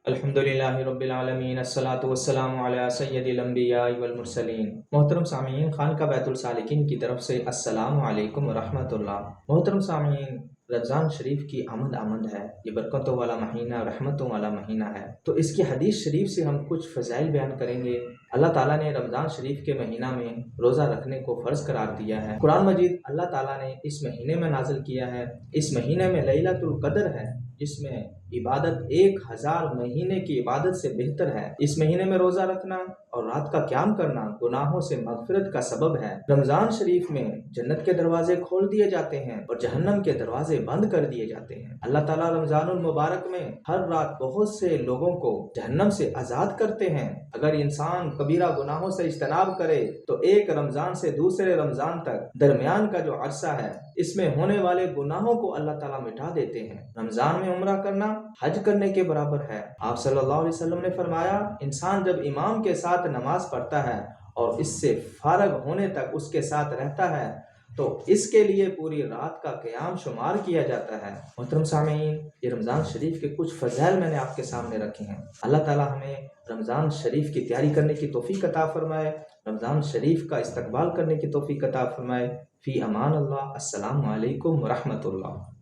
الحمدللہ رب العالمین الصلاۃ والسلام علی سید الانبیاء والمرسلین۔ محترم سامعین، خانقاہ بیت السالکین کی طرف سے السلام علیکم ورحمۃ اللہ۔ محترم سامعین، رمضان شریف کی آمد ہے۔ یہ برکتوں والا مہینہ، رحمتوں والا مہینہ ہے، تو اس کی حدیث شریف سے ہم کچھ فضائل بیان کریں گے۔ اللہ تعالیٰ نے رمضان شریف کے مہینہ میں روزہ رکھنے کو فرض قرار دیا ہے۔ قرآن مجید اللہ تعالیٰ نے اس مہینے میں نازل کیا ہے۔ اس مہینے میں لیلۃ القدر ہے، جس میں عبادت 1000 مہینے کی عبادت سے بہتر ہے۔ اس مہینے میں روزہ رکھنا اور رات کا قیام کرنا گناہوں سے مغفرت کا سبب ہے۔ رمضان شریف میں جنت کے دروازے کھول دیے جاتے ہیں اور جہنم کے دروازے بند کر دیے جاتے ہیں۔ اللہ تعالیٰ رمضان المبارک میں ہر رات بہت سے لوگوں کو جہنم سے آزاد کرتے ہیں۔ اگر انسان کبیرہ گناہوں سے اجتناب کرے تو ایک رمضان سے دوسرے رمضان تک درمیان کا جو عرصہ ہے، اس میں ہونے والے گناہوں کو اللہ تعالیٰ مٹا دیتے ہیں۔ رمضان میں عمرہ کرنا حج کرنے کے برابر ہے۔ آپ صلی اللہ علیہ وسلم نے فرمایا، انسان جب امام کے ساتھ نماز پڑھتا ہے اور اس سے فارغ ہونے تک اس کے ساتھ رہتا ہے تو اس کے لیے پوری رات کا قیام شمار کیا جاتا ہے۔ محترم سامعین، یہ رمضان شریف کے کچھ فضائل میں نے آپ کے سامنے رکھے ہیں۔ اللہ تعالیٰ ہمیں رمضان شریف کی تیاری کرنے کی توفیق عطا فرمائے، رمضان شریف کا استقبال کرنے کی توفیق عطا فرمائے۔ فی امان اللہ۔ السلام علیکم ورحمۃ اللہ۔